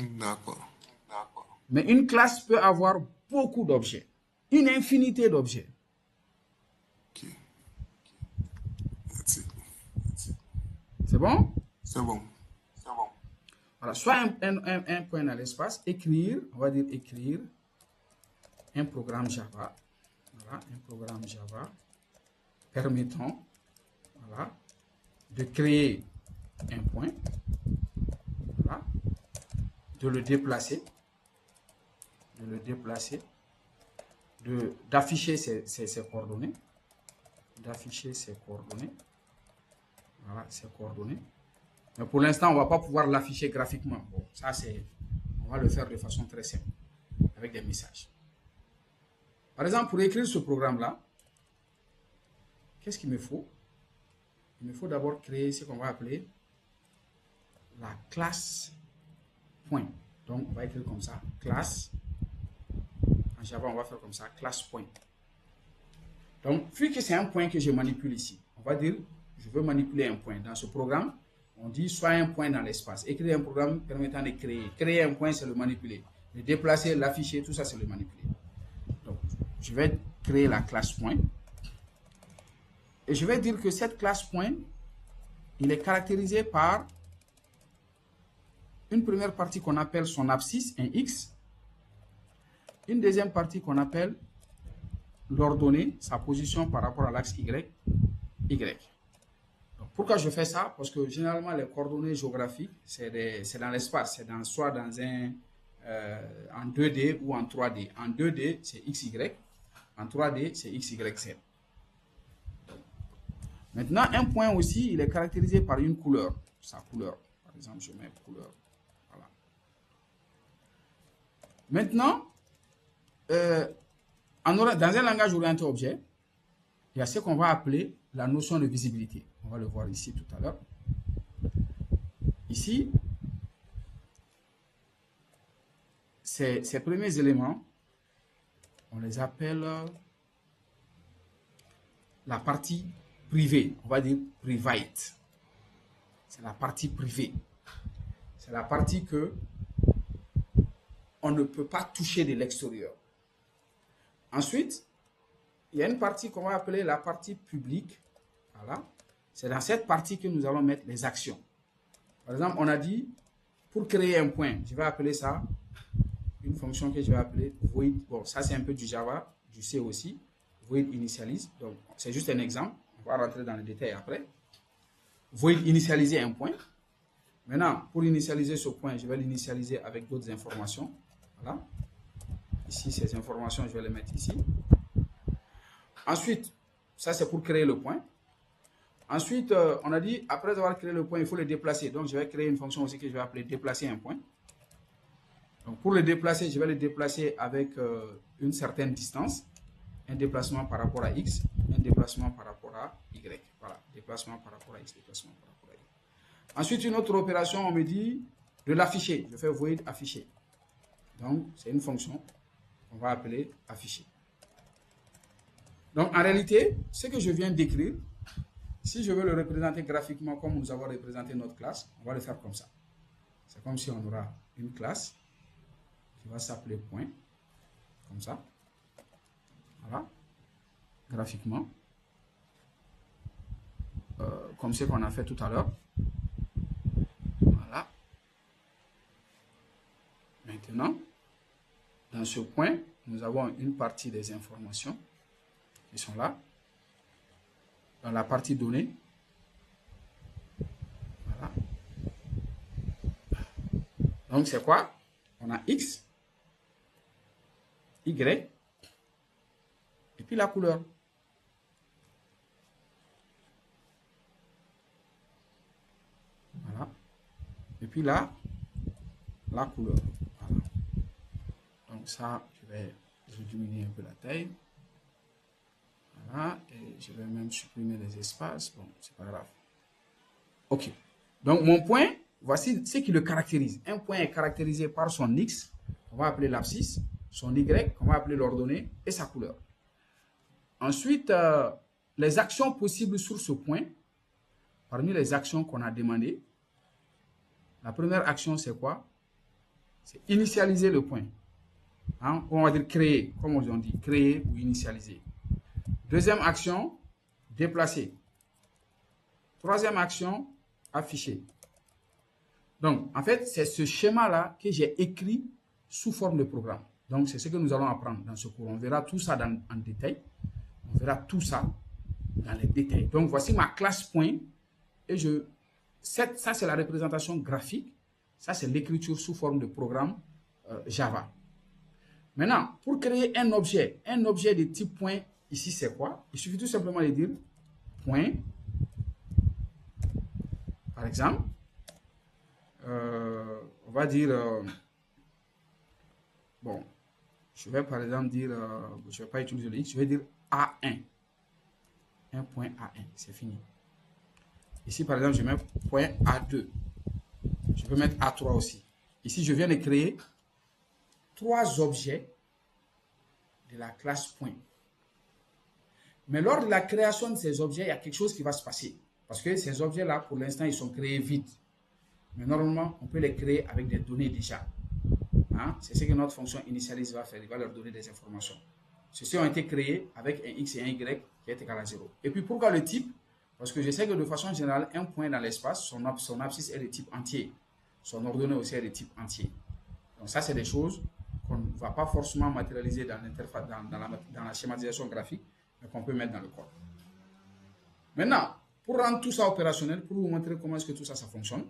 D'accord. Mais une classe peut avoir beaucoup d'objets, une infinité d'objets. Ok. That's it. C'est bon? C'est bon. Voilà, soit un point dans l'espace, écrire, on va dire écrire un programme Java. Voilà, un programme Java permettant, voilà, de créer un point, voilà, de le déplacer, d'afficher ses coordonnées, voilà, ses coordonnées. Mais pour l'instant, on ne va pas pouvoir l'afficher graphiquement. Bon, ça, on va le faire de façon très simple, avec des messages. Par exemple, pour écrire ce programme-là, qu'est-ce qu'il me faut? Il me faut d'abord créer ce qu'on va appeler la classe point. Donc, on va écrire comme ça, classe. En Java, on va faire comme ça, classe point. Donc, vu que c'est un point que je manipule ici, on va dire, je veux manipuler un point. Dans ce programme, on dit soit un point dans l'espace. Écrire un programme permettant de créer. Créer un point, c'est le manipuler. Le déplacer, l'afficher, tout ça, c'est le manipuler. Donc, je vais créer la classe point. Et je vais dire que cette classe point, il est caractérisé par une première partie qu'on appelle son abscisse, un X. Une deuxième partie qu'on appelle l'ordonnée, sa position par rapport à l'axe Y, Y. Donc, pourquoi je fais ça? Parce que généralement, les coordonnées géographiques, c'est dans l'espace, soit dans en 2D ou en 3D. En 2D, c'est XY. En 3D, c'est XYZ. Maintenant, un point aussi, il est caractérisé par une couleur. Sa couleur. Par exemple, je mets couleur. Voilà. Maintenant, dans un langage orienté objet, il y a ce qu'on va appeler la notion de visibilité. On va le voir ici tout à l'heure. Ici, ces premiers éléments, on les appelle la partie privée. On va dire private. C'est la partie privée. C'est la partie que on ne peut pas toucher de l'extérieur. Ensuite, il y a une partie qu'on va appeler la partie publique. Voilà. C'est dans cette partie que nous allons mettre les actions. Par exemple, on a dit, pour créer un point, je vais appeler ça une fonction que je vais appeler void. Bon, ça c'est un peu du Java, du C aussi. Void initialize. Donc, c'est juste un exemple. On va rentrer dans le détail après. Void initialiser un point. Maintenant, pour initialiser ce point, je vais l'initialiser avec d'autres informations. Voilà. Ici, ces informations, je vais les mettre ici. Ensuite, ça c'est pour créer le point. Ensuite, on a dit, après avoir créé le point, il faut le déplacer. Donc, je vais créer une fonction aussi que je vais appeler déplacer un point. Donc, pour le déplacer, je vais le déplacer avec une certaine distance. Un déplacement par rapport à X, un déplacement par rapport à Y. Voilà, déplacement par rapport à X, déplacement par rapport à Y. Ensuite, une autre opération, on me dit de l'afficher. Je fais void afficher. Donc, c'est une fonction qu'on va appeler afficher. Donc, en réalité, ce que je viens d'écrire, si je veux le représenter graphiquement comme nous avons représenté notre classe, on va le faire comme ça. C'est comme si on aura une classe qui va s'appeler point, comme ça. Voilà, graphiquement. Comme ce qu'on a fait tout à l'heure. Voilà. Maintenant, dans ce point, nous avons une partie des informations qui sont là. Dans la partie donnée, voilà. Donc, c'est quoi? On a X, Y, et puis la couleur. Voilà. Et puis là, la couleur. Voilà. Donc ça, je vais diminuer un peu la taille. Voilà. Et je vais même supprimer les espaces. Bon, c'est pas grave. OK. Donc, mon point, voici ce qui le caractérise. Un point est caractérisé par son X, on va appeler l'abscisse, son Y, on va appeler l'ordonnée, et sa couleur. Ensuite, les actions possibles sur ce point, parmi les actions qu'on a demandées, la première action, c'est quoi? C'est initialiser le point. Hein? On va dire créer, comme on dit, créer ou initialiser. Deuxième action, déplacer. Troisième action, afficher. Donc, en fait, c'est ce schéma-là que j'ai écrit sous forme de programme. Donc, c'est ce que nous allons apprendre dans ce cours. On verra tout ça en détail. On verra tout ça dans les détails. Donc, voici ma classe point. Et ça, c'est la représentation graphique. Ça, c'est l'écriture sous forme de programme Java. Maintenant, pour créer un objet de type point, ici, c'est quoi? Il suffit tout simplement de dire point, par exemple, on va dire, bon, je vais par exemple dire, je ne vais pas utiliser le X, je vais dire A1. Un point A1, c'est fini. Ici, par exemple, je mets point A2. Je peux mettre A3 aussi. Ici, je viens de créer 3 objets de la classe point. Mais lors de la création de ces objets, il y a quelque chose qui va se passer. Parce que ces objets-là, pour l'instant, ils sont créés vite. Mais normalement, on peut les créer avec des données déjà. Hein? C'est ce que notre fonction initialise va faire. Il va leur donner des informations. Ceux-ci ont été créés avec un X et un Y qui est égal à 0. Et puis, pourquoi le type? Parce que je sais que de façon générale, un point dans l'espace, son abscisse est de type entier. Son ordonnée aussi est de type entier. Donc ça, c'est des choses qu'on ne va pas forcément matérialiser dans l'interface, dans la schématisation graphique, mais qu'on peut mettre dans le code. Maintenant, pour rendre tout ça opérationnel, pour vous montrer comment est-ce que tout ça, ça fonctionne,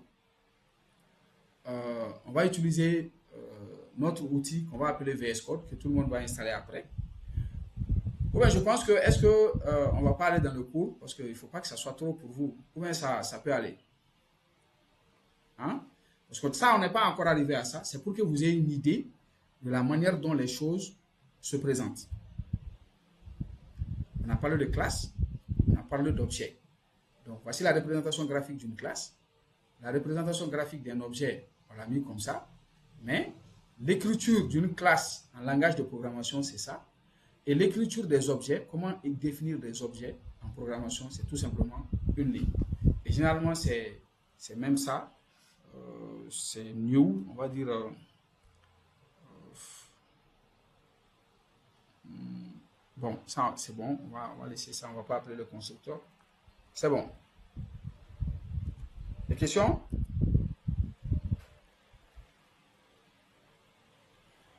on va utiliser notre outil qu'on va appeler VS Code, que tout le monde va installer après. Ou bien je pense que, on ne va pas aller dans le cours, parce qu'il ne faut pas que ça soit trop pour vous. Ou bien ça peut aller. Hein? Parce que ça, on n'est pas encore arrivé à ça. C'est pour que vous ayez une idée de la manière dont les choses se présentent. On a parlé de classe, on a parlé d'objet. Donc, voici la représentation graphique d'une classe. La représentation graphique d'un objet, on l'a mis comme ça. Mais l'écriture d'une classe en langage de programmation, c'est ça. Et l'écriture des objets, comment définir des objets en programmation, c'est tout simplement une ligne. Et généralement, c'est même ça. C'est new, on va dire. Bon, ça c'est bon. On va laisser ça. On ne va pas appeler le constructeur. C'est bon. Des questions?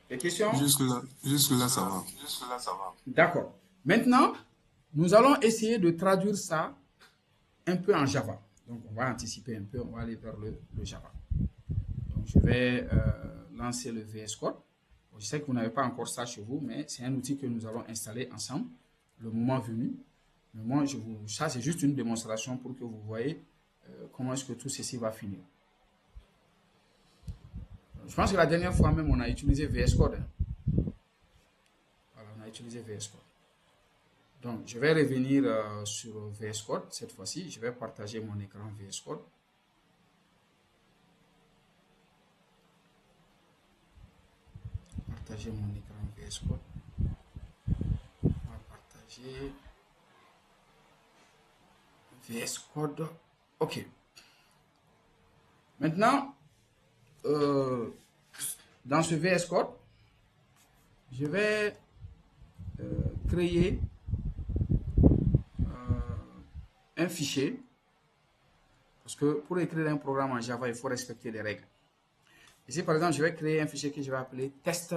Des questions? Jusque-là, ça va. D'accord. Maintenant, nous allons essayer de traduire ça un peu en Java. Donc, on va anticiper un peu. On va aller vers le Java. Donc, je vais lancer le VS Code. Je sais que vous n'avez pas encore ça chez vous, mais c'est un outil que nous allons installer ensemble le moment venu. Mais moi, ça, c'est juste une démonstration pour que vous voyez comment est-ce que tout ceci va finir. Je pense que la dernière fois même, on a utilisé VS Code. Hein. Voilà, on a utilisé VS Code. Donc, je vais revenir sur VS Code cette fois-ci. Je vais partager mon écran VS Code. Partager mon écran VS Code. On va partager VS Code. OK. Maintenant, dans ce VS Code, je vais créer un fichier. Parce que pour écrire un programme en Java, il faut respecter des règles. Ici, par exemple, je vais créer un fichier que je vais appeler test.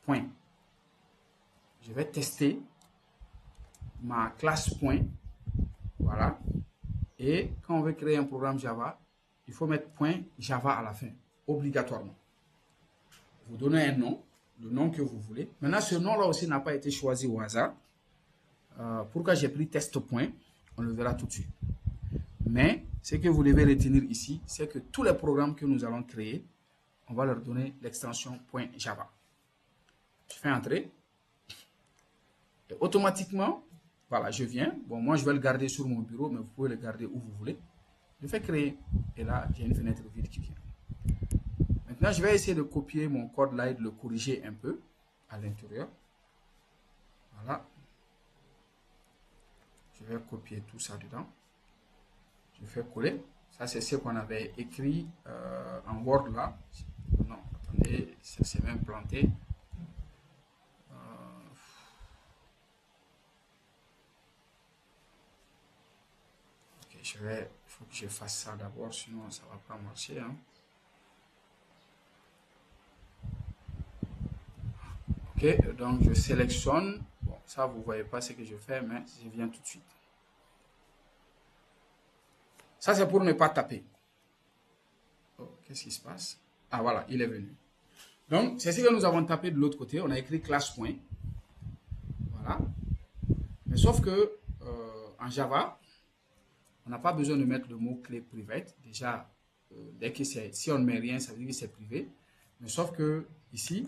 Je vais tester ma classe point. Voilà. Et quand on veut créer un programme Java, il faut mettre point Java à la fin, obligatoirement. Vous donnez un nom, le nom que vous voulez. Maintenant, ce nom-là aussi n'a pas été choisi au hasard. Pourquoi j'ai pris test point, on le verra tout de suite. Mais ce que vous devez retenir ici, c'est que tous les programmes que nous allons créer, on va leur donner l'extension .java. Je fais entrer. Et automatiquement, voilà, je viens. Bon, moi, je vais le garder sur mon bureau, mais vous pouvez le garder où vous voulez. Je fais créer. Et là, j'ai une fenêtre vide qui vient. Maintenant, je vais essayer de copier mon code là et de le corriger un peu à l'intérieur. Voilà. Je vais copier tout ça dedans. Je fais coller. Ça, c'est ce qu'on avait écrit en Word là. Non, attendez. ça s'est même planté. Ok, il faut que je fasse ça d'abord, sinon ça va pas marcher. Hein. Ok, donc je sélectionne. Bon, ça vous voyez pas ce que je fais, mais je viens tout de suite. Ça c'est pour ne pas taper. Oh, qu'est-ce qui se passe? Ah voilà, il est venu. Donc c'est ce que nous avons tapé de l'autre côté. On a écrit classe point. Voilà. Mais sauf que en Java, on n'a pas besoin de mettre le mot-clé private. Déjà, dès que si on ne met rien, ça veut dire que c'est privé. Mais sauf que ici,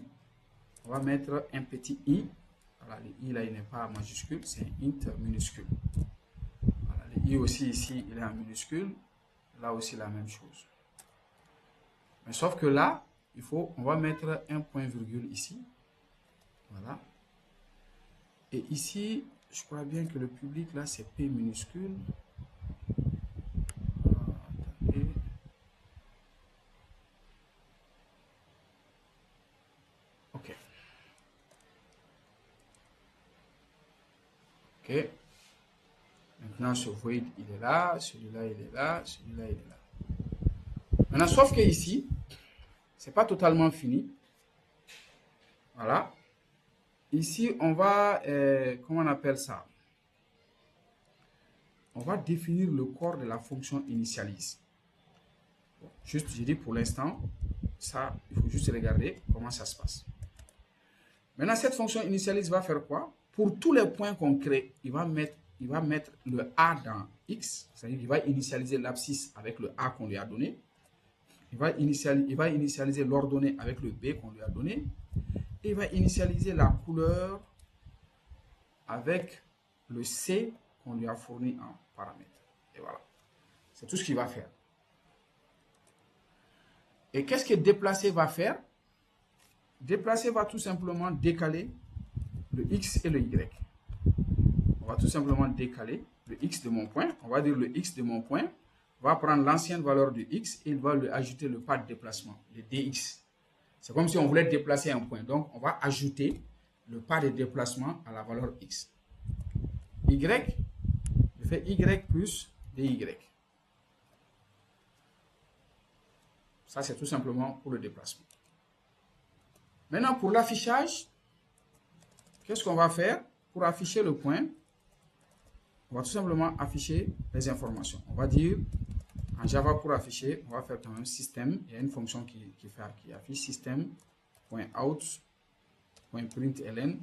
on va mettre un petit i. Voilà, le i là, il n'est pas en majuscule, c'est un int minuscule. Voilà, le i aussi ici, il est en minuscule. Là aussi, la même chose. Mais sauf que là, on va mettre un point virgule ici. Voilà. Et ici, je crois bien que le public là, c'est P minuscule. Attendez. Ok. Ok. Maintenant, ce void, il est là. Celui-là, il est là. Celui-là, il est là. Maintenant, sauf que ici, c'est pas totalement fini. Voilà. Ici, on va, comment on appelle ça? On va définir le corps de la fonction initialise. Bon, juste, j'ai dit pour l'instant, ça, il faut juste regarder comment ça se passe. Maintenant, cette fonction initialise va faire quoi? Pour tous les points qu'on crée, il va mettre le A dans X, c'est-à-dire qu'il va initialiser l'abscisse avec le A qu'on lui a donné. Il va initialiser l'ordonnée avec le B qu'on lui a donné. Et il va initialiser la couleur avec le C qu'on lui a fourni en paramètre. Et voilà. C'est tout ce qu'il va faire. Et qu'est-ce que déplacer va faire? Déplacer va tout simplement décaler le X et le Y. On va tout simplement décaler le X de mon point. On va dire le X de mon point va prendre l'ancienne valeur du X et il va lui ajouter le pas de déplacement, le DX. C'est comme si on voulait déplacer un point. Donc, on va ajouter le pas de déplacement à la valeur X. Y, je fais Y plus DY. Ça, c'est tout simplement pour le déplacement. Maintenant, pour l'affichage, qu'est-ce qu'on va faire? Pour afficher le point, on va tout simplement afficher les informations. On va dire, en Java, pour afficher, on va faire quand même système. Il y a une fonction qui affiche système.out.println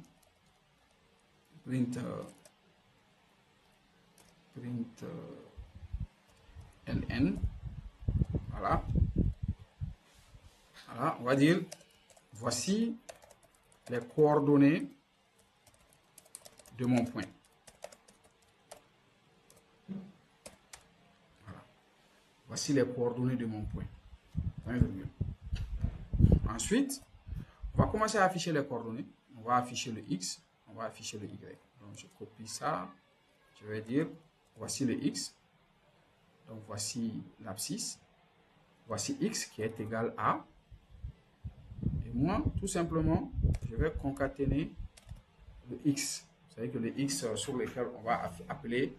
ln. Voilà. Voilà, on va dire, voici les coordonnées de mon point. Voilà. Voici les coordonnées de mon point. Ensuite, on va commencer à afficher les coordonnées. On va afficher le X, on va afficher le Y. Donc, je copie ça. Je vais dire, voici le X. Donc, voici l'abscisse. Voici X qui est égal à. Et moi, tout simplement, je vais concaténer le X. Vous savez que le X sur lequel on va appeler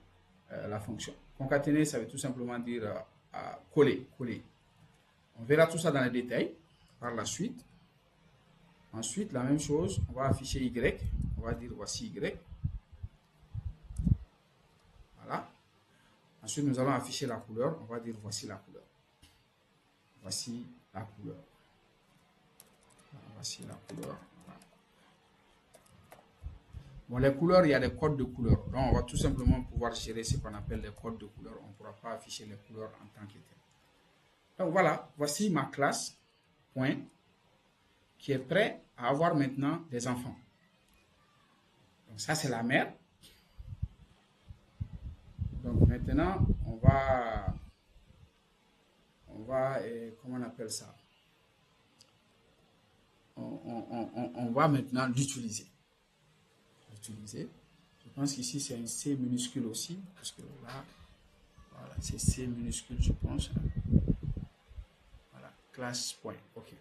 la fonction. Concaténer, ça veut tout simplement dire coller. On verra tout ça dans les détails par la suite. Ensuite, la même chose, on va afficher Y. On va dire voici Y. Voilà. Ensuite, nous allons afficher la couleur. On va dire voici la couleur. Voici la couleur. Voici la couleur. Voilà. Bon, les couleurs, il y a des codes de couleurs. Donc, on va tout simplement pouvoir gérer ce qu'on appelle les codes de couleurs. On ne pourra pas afficher les couleurs en tant que tel. Donc, voilà. Voici ma classe, point, qui est prêt à avoir maintenant des enfants. Donc, ça, c'est la mère. Donc, maintenant, on va comment on appelle ça? On va maintenant l'utiliser. Je pense qu'ici, c'est un C minuscule aussi, parce que là, voilà, c'est C minuscule, je pense. Voilà, classe point. OK.